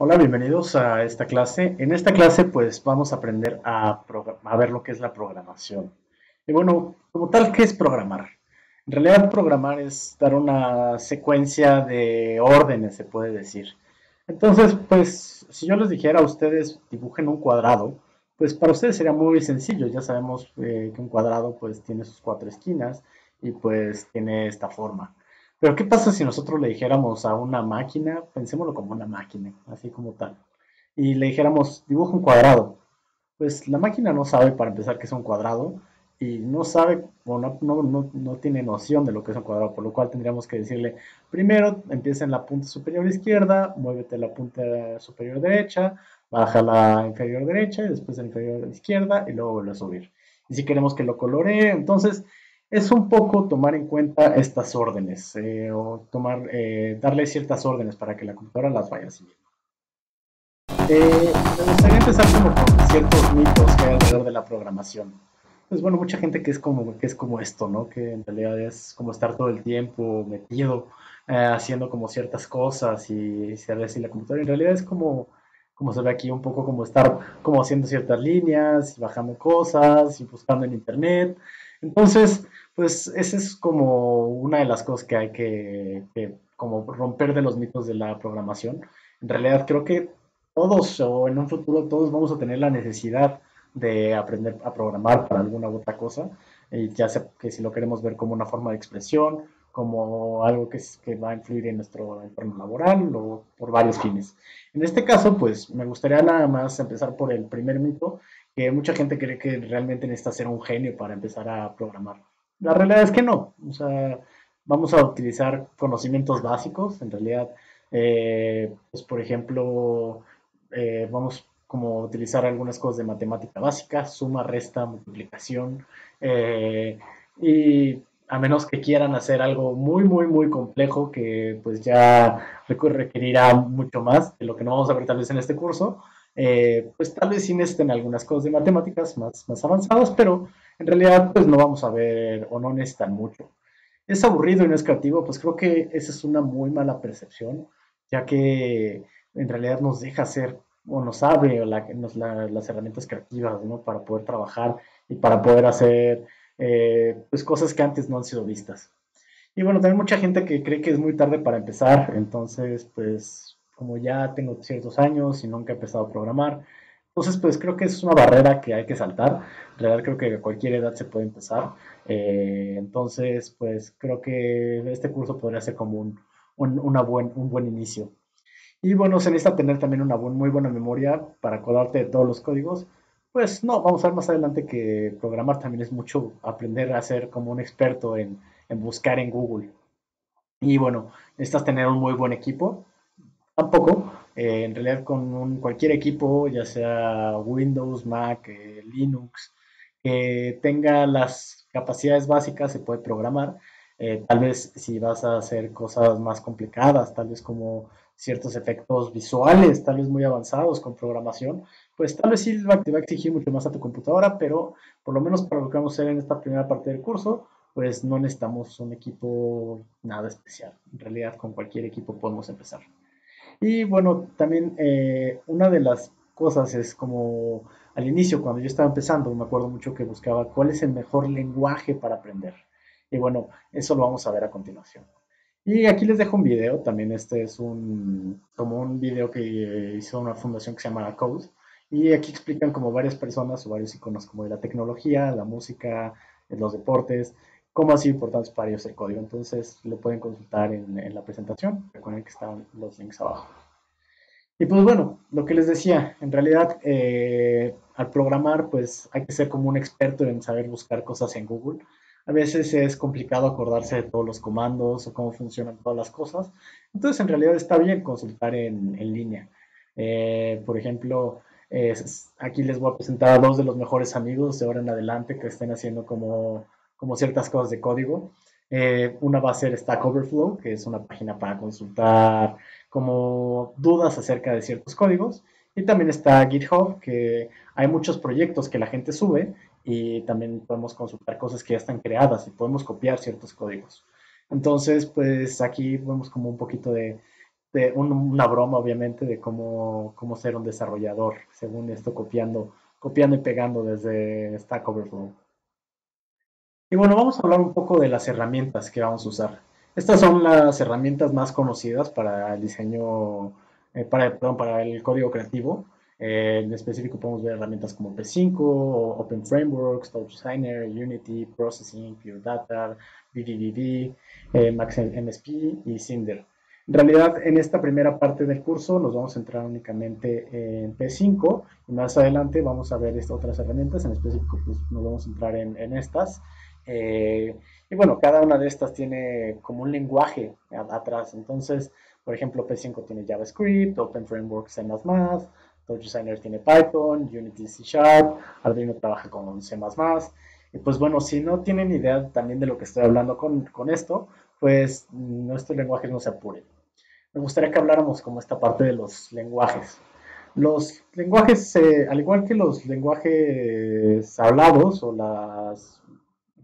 Hola, bienvenidos a esta clase. En esta clase pues vamos a aprender a ver lo que es la programación. Y bueno, como tal, ¿qué es programar? En realidad programar es dar una secuencia de órdenes, se puede decir. Entonces, pues si yo les dijera a ustedes dibujen un cuadrado, pues para ustedes sería muy sencillo. Ya sabemos que un cuadrado pues tiene sus cuatro esquinas y pues tiene esta forma. Pero ¿qué pasa si nosotros le dijéramos a una máquina, pensémoslo como una máquina, así como tal, y le dijéramos, dibuja un cuadrado? Pues la máquina no sabe para empezar qué es un cuadrado y no sabe o no tiene noción de lo que es un cuadrado, por lo cual tendríamos que decirle, primero empieza en la punta superior izquierda, muévete a la punta superior derecha, baja la inferior derecha y después la inferior izquierda y luego vuelve a subir. Y si queremos que lo coloree, entonces es un poco tomar en cuenta estas órdenes darle ciertas órdenes para que la computadora las vaya siguiendo. Me gustaría empezar como con ciertos mitos que hay alrededor de la programación. Pues bueno, mucha gente que es como esto, ¿no? Que en realidad es como estar todo el tiempo metido, haciendo como ciertas cosas y si a veces la computadora en realidad es como se ve aquí, un poco como estar como haciendo ciertas líneas, y bajando cosas y buscando en internet. Entonces, pues esa es como una de las cosas que hay que como romper de los mitos de la programación. En realidad creo que todos o en un futuro todos vamos a tener la necesidad de aprender a programar para alguna u otra cosa, ya sea que si lo queremos ver como una forma de expresión, como algo que va a influir en nuestro entorno laboral o por varios fines. En este caso, pues me gustaría nada más empezar por el primer mito, que mucha gente cree que realmente necesita ser un genio para empezar a programar. La realidad es que no, o sea, vamos a utilizar conocimientos básicos, en realidad, pues por ejemplo, vamos como a utilizar algunas cosas de matemática básica, suma, resta, multiplicación, y a menos que quieran hacer algo muy, muy, muy complejo que pues ya requerirá mucho más de lo que no vamos a ver tal vez en este curso, pues tal vez sí necesiten algunas cosas de matemáticas más avanzadas, pero en realidad pues no vamos a ver o no necesitan mucho. Es aburrido y no es creativo, pues creo que esa es una muy mala percepción, ya que en realidad nos deja hacer o nos abre las herramientas creativas, ¿no? Para poder trabajar y para poder hacer pues cosas que antes no han sido vistas. Y bueno, también mucha gente que cree que es muy tarde para empezar, entonces pues como ya tengo ciertos años y nunca he empezado a programar, entonces pues creo que es una barrera que hay que saltar. En realidad creo que a cualquier edad se puede empezar. Entonces pues creo que este curso podría ser como un buen inicio. Y bueno, se necesita tener también una muy buena memoria para acordarte de todos los códigos. Pues no, vamos a ver más adelante que programar también es mucho aprender a ser como un experto en buscar en Google. Y bueno, necesitas tener un muy buen equipo. Tampoco, en realidad con cualquier equipo, ya sea Windows, Mac, Linux, que tenga las capacidades básicas, se puede programar. Tal vez si vas a hacer cosas más complicadas, tal vez como ciertos efectos visuales, tal vez muy avanzados con programación, pues tal vez sí te va a exigir mucho más a tu computadora, pero por lo menos para lo que vamos a hacer en esta primera parte del curso, pues no necesitamos un equipo nada especial. En realidad con cualquier equipo podemos empezar. Y bueno, también una de las cosas es como al inicio, cuando yo estaba empezando, me acuerdo mucho que buscaba cuál es el mejor lenguaje para aprender. Y bueno, eso lo vamos a ver a continuación. Y aquí les dejo un video, también este es como un video que hizo una fundación que se llama Code. Y aquí explican como varias personas o varios iconos como de la tecnología, la música, los deportes, cómo ha sido importante para ellos el código. Entonces lo pueden consultar en la presentación. Recuerden que están los links abajo. Y pues bueno, lo que les decía, en realidad al programar pues hay que ser como un experto en saber buscar cosas en Google. A veces es complicado acordarse de todos los comandos o cómo funcionan todas las cosas. Entonces en realidad está bien consultar en línea. Por ejemplo, aquí les voy a presentar a dos de los mejores amigos de ahora en adelante que estén haciendo como ciertas cosas de código. Una va a ser Stack Overflow, que es una página para consultar como dudas acerca de ciertos códigos. Y también está GitHub, que hay muchos proyectos que la gente sube y también podemos consultar cosas que ya están creadas y podemos copiar ciertos códigos. Entonces, pues aquí vemos como un poquito de una broma, obviamente, de cómo ser un desarrollador, según esto, copiando y pegando desde Stack Overflow. Y bueno, vamos a hablar un poco de las herramientas que vamos a usar. Estas son las herramientas más conocidas para el diseño, perdón, para el código creativo. En específico podemos ver herramientas como P5, Open Frameworks, Touch Designer, Unity, Processing, Pure Data, BDDD, Max MSP y Cinder. En realidad, en esta primera parte del curso nos vamos a centrar únicamente en P5 y más adelante vamos a ver estas otras herramientas. En específico, pues nos vamos a centrar en estas. Y bueno, cada una de estas tiene como un lenguaje atrás. Entonces, por ejemplo, P5 tiene JavaScript, Open Framework C++, Touch Designer tiene Python, Unity C Sharp, Arduino trabaja con C++. Y pues bueno, si no tienen idea también de lo que estoy hablando con esto, pues nuestros lenguajes no se apuren. Me gustaría que habláramos como esta parte de los lenguajes. Los lenguajes, al igual que los lenguajes hablados o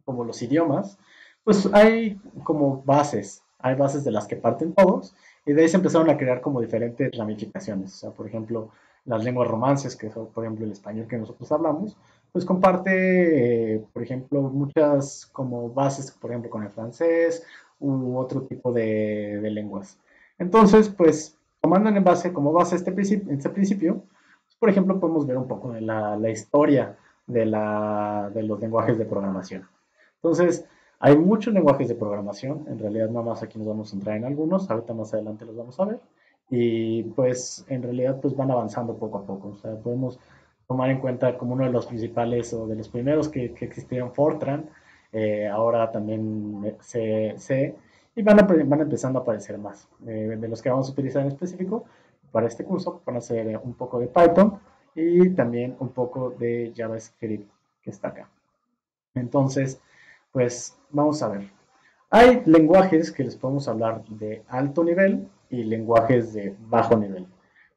como los idiomas, pues hay como bases, hay bases de las que parten todos y de ahí se empezaron a crear como diferentes ramificaciones. O sea, por ejemplo, las lenguas romances, que son, por ejemplo, el español que nosotros hablamos, pues comparte, por ejemplo, muchas como bases, por ejemplo, con el francés u otro tipo de lenguas. Entonces, pues, tomando en base, como base este principio pues, por ejemplo, podemos ver un poco de la historia de los lenguajes de programación. Entonces, hay muchos lenguajes de programación, en realidad nada más aquí nos vamos a centrar en algunos, ahorita más adelante los vamos a ver, y pues en realidad pues van avanzando poco a poco, o sea, podemos tomar en cuenta como uno de los principales o de los primeros que existieron Fortran, ahora también C, y van empezando a aparecer más. De los que vamos a utilizar en específico para este curso van a ser un poco de Python y también un poco de JavaScript que está acá. Entonces, pues vamos a ver. Hay lenguajes que les podemos hablar de alto nivel y lenguajes de bajo nivel.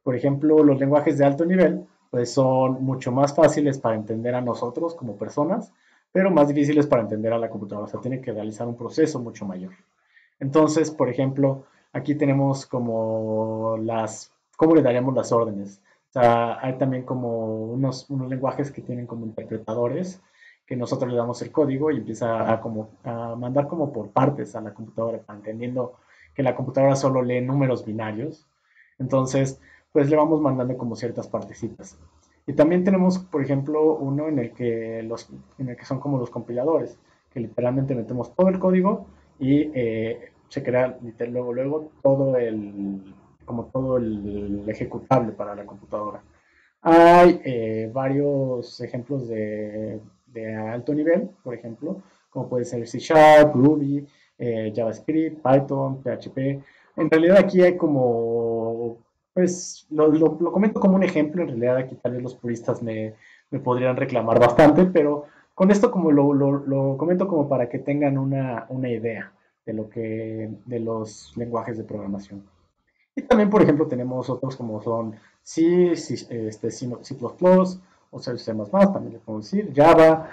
Por ejemplo, los lenguajes de alto nivel pues son mucho más fáciles para entender a nosotros como personas, pero más difíciles para entender a la computadora. O sea, tiene que realizar un proceso mucho mayor. Entonces, por ejemplo, aquí tenemos como ¿cómo le daríamos las órdenes? O sea, hay también como unos lenguajes que tienen como interpretadores, que nosotros le damos el código y empieza a mandar como por partes a la computadora, entendiendo que la computadora solo lee números binarios. Entonces, pues le vamos mandando como ciertas partecitas. Y también tenemos, por ejemplo, uno en el que son como los compiladores, que literalmente metemos todo el código y se crea luego como todo el ejecutable para la computadora. Hay varios ejemplos de alto nivel, por ejemplo, como puede ser C Sharp, Ruby, JavaScript, Python, PHP. En realidad aquí hay como, pues lo comento como un ejemplo, en realidad aquí tal vez los puristas me podrían reclamar bastante, pero con esto como lo comento como para que tengan una idea de los lenguajes de programación. Y también, por ejemplo, tenemos otros como son C++, o C++, también le podemos decir, Java,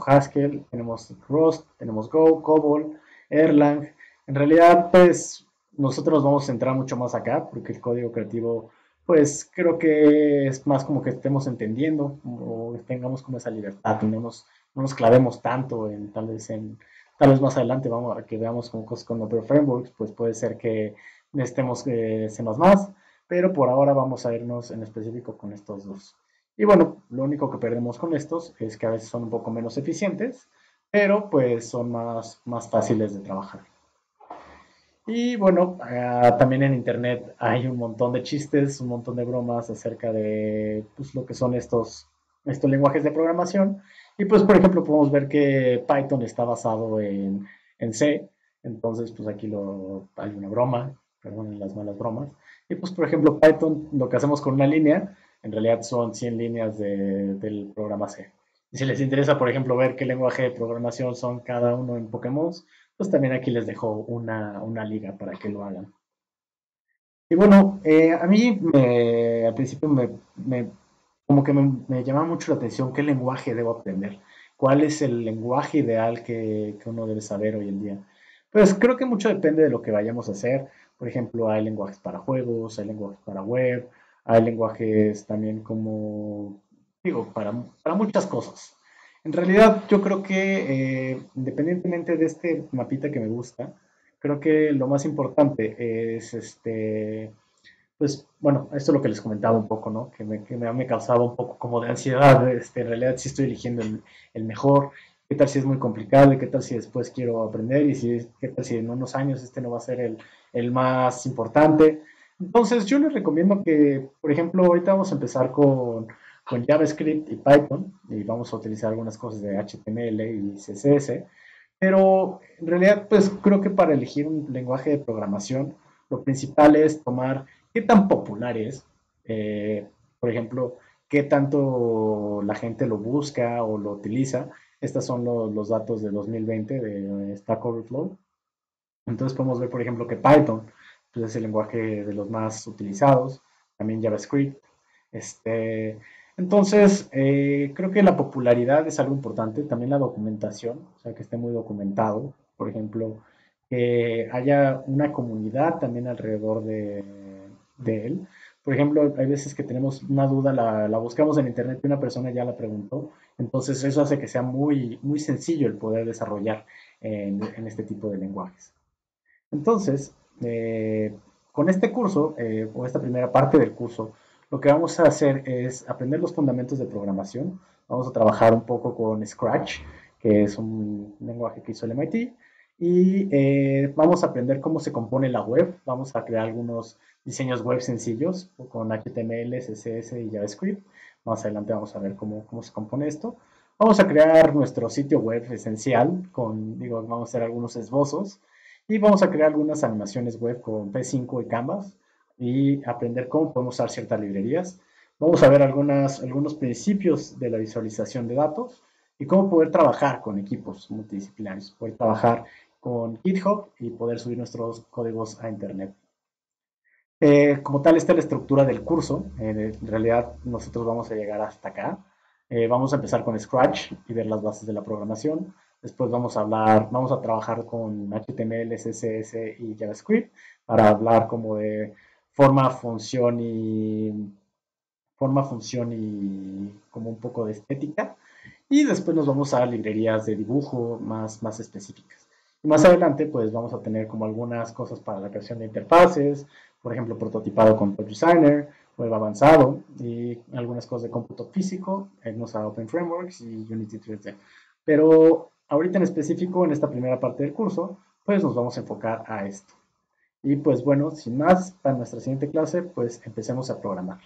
Haskell, tenemos Rust, tenemos Go, COBOL, Erlang. En realidad, pues, nosotros nos vamos a centrar mucho más acá, porque el código creativo, pues, creo que es más como que estemos entendiendo, o tengamos como esa libertad, y no nos clavemos tanto tal vez más adelante vamos a que veamos como cosas con Open Frameworks, pues puede ser que necesitemos C++, pero por ahora vamos a irnos en específico con estos dos. Y bueno, lo único que perdemos con estos es que a veces son un poco menos eficientes, pero pues son más fáciles de trabajar. Y bueno, también en internet hay un montón de chistes, un montón de bromas acerca de pues, lo que son estos lenguajes de programación. Y pues, por ejemplo, podemos ver que Python está basado en C. Entonces, pues aquí hay una broma, perdón, las malas bromas. Y pues, por ejemplo, Python, lo que hacemos con una línea, en realidad son 100 líneas del programa C. Y si les interesa, por ejemplo, ver qué lenguaje de programación son cada uno en Pokémon, pues también aquí les dejo una liga para que lo hagan. Y bueno, a mí al principio como que me llama mucho la atención qué lenguaje debo aprender, cuál es el lenguaje ideal que uno debe saber hoy en día. Pues creo que mucho depende de lo que vayamos a hacer. Por ejemplo, hay lenguajes para juegos, hay lenguajes para web, hay lenguajes también como, digo, para muchas cosas. En realidad, yo creo que independientemente de este mapita que me gusta, creo que lo más importante es pues bueno, esto es lo que les comentaba un poco, ¿no? Que me causaba un poco como de ansiedad, en realidad si estoy eligiendo el mejor, qué tal si es muy complicado y qué tal si después quiero aprender y qué tal si en unos años este no va a ser el más importante. Entonces yo les recomiendo que, por ejemplo, ahorita vamos a empezar con JavaScript y Python y vamos a utilizar algunas cosas de HTML y CSS, pero en realidad pues creo que para elegir un lenguaje de programación, lo principal es tomar qué tan popular es, eh, por ejemplo, qué tanto la gente lo busca o lo utiliza. Estos son los datos de 2020 de Stack Overflow. Entonces podemos ver, por ejemplo, que Python pues, es el lenguaje de los más utilizados, también JavaScript. Este, entonces, creo que la popularidad es algo importante, también la documentación, o sea, que esté muy documentado, por ejemplo, que haya una comunidad también alrededor de él. Por ejemplo, hay veces que tenemos una duda, la buscamos en internet y una persona ya la preguntó, entonces eso hace que sea muy, muy sencillo el poder desarrollar en este tipo de lenguajes. Entonces, con este curso, o esta primera parte del curso, lo que vamos a hacer es aprender los fundamentos de programación. Vamos a trabajar un poco con Scratch, que es un lenguaje que hizo el MIT, y vamos a aprender cómo se compone la web. Vamos a crear algunos diseños web sencillos con HTML, CSS y JavaScript. Más adelante vamos a ver cómo se compone esto. Vamos a crear nuestro sitio web esencial digo, vamos a hacer algunos esbozos y vamos a crear algunas animaciones web con P5 y Canvas y aprender cómo podemos usar ciertas librerías. Vamos a ver algunos principios de la visualización de datos y cómo poder trabajar con equipos multidisciplinarios, poder trabajar con GitHub y poder subir nuestros códigos a Internet. Como tal, esta es la estructura del curso. En realidad, nosotros vamos a llegar hasta acá. Vamos a empezar con Scratch y ver las bases de la programación. Después vamos a trabajar con HTML, CSS y JavaScript para hablar como de forma, función y como un poco de estética. Y después nos vamos a librerías de dibujo más específicas. Y más adelante, pues vamos a tener como algunas cosas para la creación de interfaces, por ejemplo, prototipado con Designer, web avanzado y algunas cosas de cómputo físico, irnos a Open Frameworks y Unity 3D. Pero ahorita en específico, en esta primera parte del curso, pues nos vamos a enfocar a esto. Y pues bueno, sin más, para nuestra siguiente clase, pues empecemos a programar.